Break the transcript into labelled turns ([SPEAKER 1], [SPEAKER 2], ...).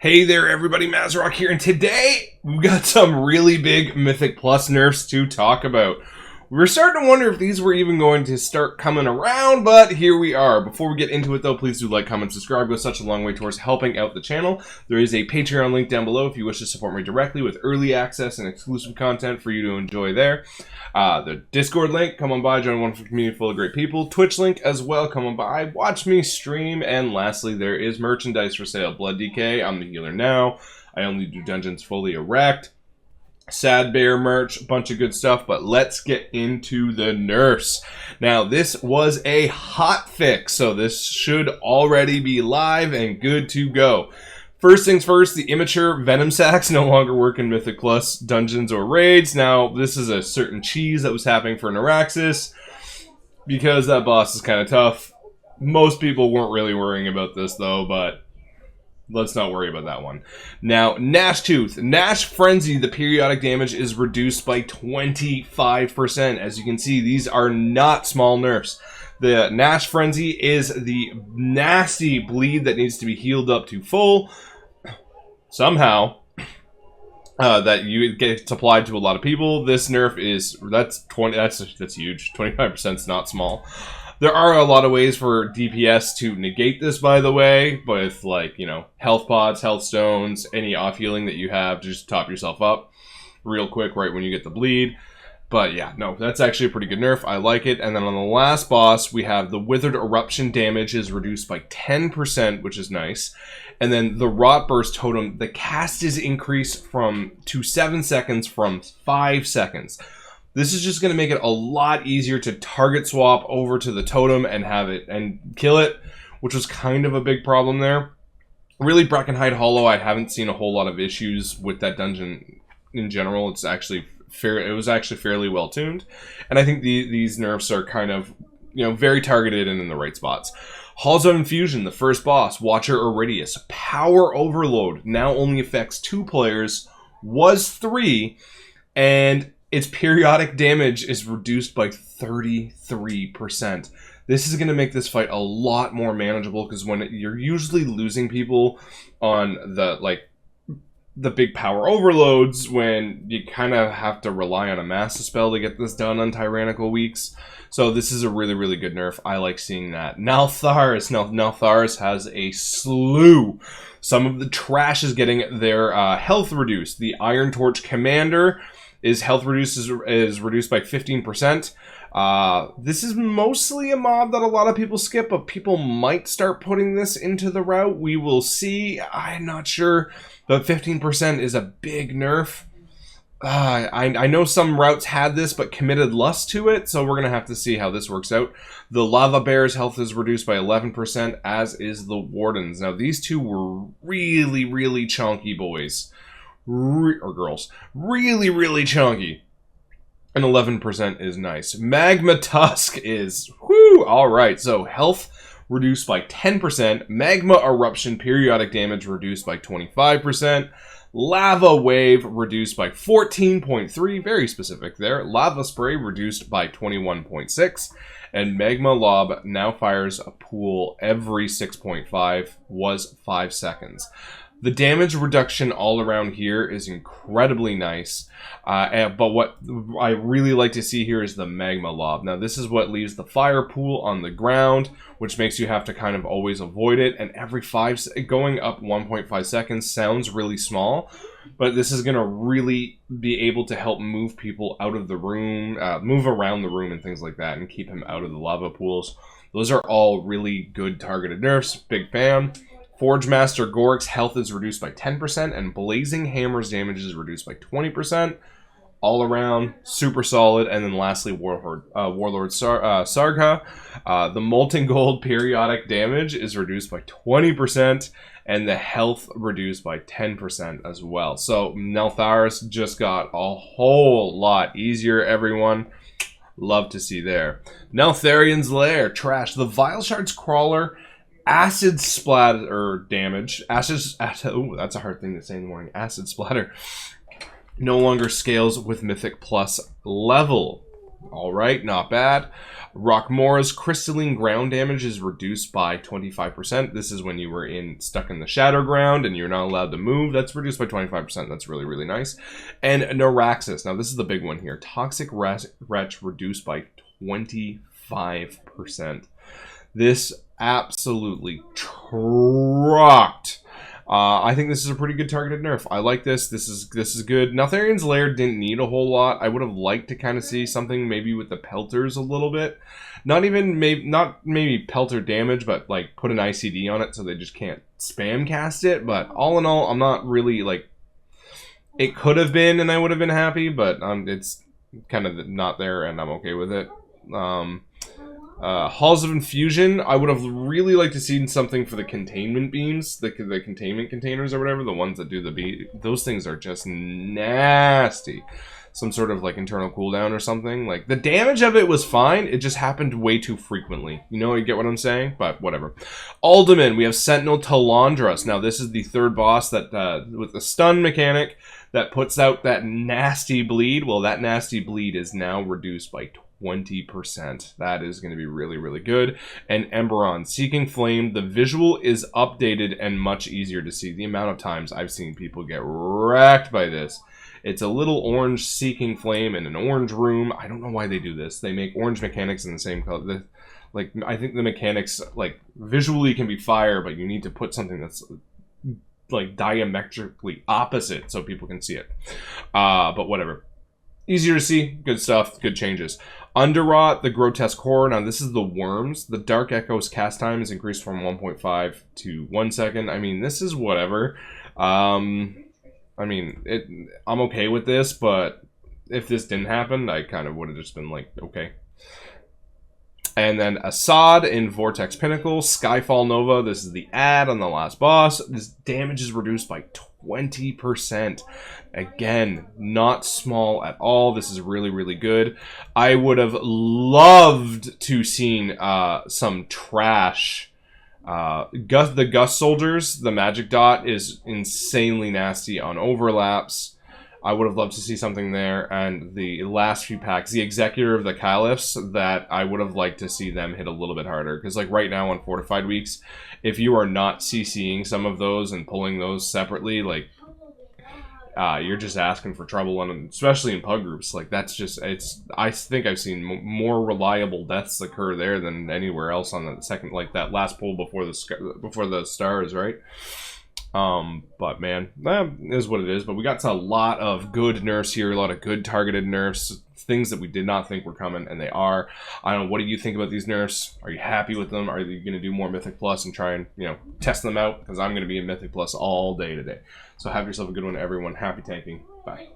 [SPEAKER 1] Hey there everybody, Mazrock here, and today we've got some really big Mythic Plus nerfs to talk about. We were starting to wonder if these were even going to start coming around, but here we are. Before we get into it though, please do like, comment, subscribe. It goes such a long way towards helping out the channel. There is a Patreon link down below if you wish to support me directly with early access and exclusive content for you to enjoy there. The Discord link, come on by, join a wonderful community full of great people. Twitch link as well, come on by, watch me stream. And lastly, there is merchandise for sale. Blood DK, I'm the healer now. I only do dungeons fully erect. Sad Bear merch, bunch of good stuff, but let's get into the nerfs. Now, this was a hot fix, so this should already be live and good to go. First things first, the immature Venom Sacks no longer work in Mythic Plus dungeons or raids. Now, this is a certain cheese that was happening for Neuraxis, because that boss is kind of tough. Most people weren't really worrying about this, though, but let's not worry about that one. Now, Gnash Tooth. Gnash Frenzy, the periodic damage is reduced by 25%. As you can see, these are not small nerfs. The Gnash Frenzy is the nasty bleed that needs to be healed up to full. Somehow, that you gets applied to a lot of people. This nerf is, that's huge. 25% is not small. There are a lot of ways for DPS to negate this, by the way, with, like, you know, health pods, health stones, any off healing that you have to just top yourself up real quick right when you get the bleed. But yeah, no, that's actually a pretty good nerf. I like it. And then on the last boss, we have the Withered Eruption damage is reduced by 10%, which is nice. And then the Rot Burst Totem, the cast is increased to 7 seconds from 5 seconds. This is just going to make it a lot easier to target swap over to the totem and have it and kill it, which was kind of a big problem there. Really, Breckenhide Hollow, I haven't seen a whole lot of issues with that dungeon in general. It's actually it was actually fairly well tuned, and I think these nerfs are kind of, you know, very targeted and in the right spots. Halls of Infusion, the first boss, Watcher Iridius, Power Overload now only affects 2 players, was 3, and its periodic damage is reduced by 33%. This is going to make this fight a lot more manageable, because when you're usually losing people on the big power overloads, when you kind of have to rely on a master spell to get this done on tyrannical weeks. So this is a really, really good nerf. I like seeing that. Naltharis. Naltharis has a slew. Some of the trash is getting their health reduced. The Iron Torch Commander, his health is reduced by 15%. This is mostly a mob that a lot of people skip, but people might start putting this into the route. We will see. I'm not sure, but 15% is a big nerf. I know some routes had this, but committed lust to it, so we're going to have to see how this works out. The Lava Bear's health is reduced by 11%, as is the Warden's. Now, these two were really, really chunky boys. Or girls. Really, really chunky. And 11% is nice. Magma Tusk is, whoo, alright. So, health reduced by 10%. Magma Eruption periodic damage reduced by 25%. Lava Wave reduced by 14.3, very specific there. Lava Spray reduced by 21.6. And Magma Lob now fires a pool every 6.5, was 5 seconds. The damage reduction all around here is incredibly nice, but what I really like to see here is the Magma Lob. Now, this is what leaves the fire pool on the ground, which makes you have to kind of always avoid it, and every going up 1.5 seconds sounds really small, but this is going to really be able to help move people out of the room, move around the room and things like that, and keep him out of the lava pools. Those are all really good targeted nerfs. Big fan. Forge Master Gorik's health is reduced by 10%, and Blazing Hammer's damage is reduced by 20%. All around, super solid. And then lastly, Warlord Sarga. The Molten Gold periodic damage is reduced by 20%, and the health reduced by 10% as well. So Naltharis just got a whole lot easier, everyone. Love to see there. Neltharian's Lair, trash. The Vile Shards Crawler, Acid Splatter damage. Oh, that's a hard thing to say in the morning. Acid Splatter no longer scales with Mythic Plus level. Alright, not bad. Rockmora's crystalline ground damage is reduced by 25%. This is when you were stuck in the shadow ground and you're not allowed to move. That's reduced by 25%. That's really, really nice. And Neuraxis. Now, this is the big one here. Toxic Wretch reduced by 25%. This absolutely trucked. I think this is a pretty good targeted nerf. I like this. This is good. Neltharian's Lair didn't need a whole lot. I would have liked to kind of see something maybe with the pelters a little bit. Not maybe pelter damage, but like put an ICD on it so they just can't spam cast it. But all in all, I'm not really like, it could have been and I would have been happy, but it's kind of not there and I'm okay with it. Halls of Infusion, I would have really liked to see something for the containment beams, the containment containers or whatever, the ones that do the beam. Those things are just nasty. Some sort of like internal cooldown or something. Like the damage of it was fine, it just happened way too frequently. You get what I'm saying? But whatever. Alderman, we have Sentinel Talandras. Now this is the third boss that with the stun mechanic that puts out that nasty bleed. Well, that nasty bleed is now reduced by 20%. That is going to be really, really good. And Emberon, Seeking Flame, the visual is updated and much easier to see. The amount of times I've seen people get wrecked by this. It's a little orange Seeking Flame in an orange room. I don't know why they do this. They make orange mechanics in the same color. I think the mechanics, like, visually can be fire, but you need to put something that's like diametrically opposite so people can see it. But whatever. Easier to see, good stuff, good changes. Underrot, the Grotesque Horror. Now, this is the worms. The Dark Echo's cast time is increased from 1.5 to 1 second. I mean, this is whatever. I'm okay with this, but if this didn't happen, I kind of would have just been like, okay. And then Assad in Vortex Pinnacle. Skyfall Nova, this is the ad on the last boss. This damage is reduced by 20%. Again, not small at all. This is really, really good. I would have loved to seen some trash. The Gust Soldiers, the Magic Dot is insanely nasty on overlaps. I would have loved to see something there. And the last few packs, the Executor of the Caliphs, that I would have liked to see them hit a little bit harder. Because like right now on Fortified Weeks, if you are not CCing some of those and pulling those separately, like you're just asking for trouble, and especially in pug groups. Like that's just, I think I've seen more reliable deaths occur there than anywhere else on the second, like that last pull before the stars, right? But man, that is what it is. But we got a lot of good nerfs here, a lot of good targeted nerfs, things that we did not think were coming, and they are. I don't know, what do you think about these nerfs? Are you happy with them? Are you going to do more Mythic Plus and try and, test them out? Because I'm going to be in Mythic Plus all day today. So have yourself a good one, everyone. Happy tanking. Bye.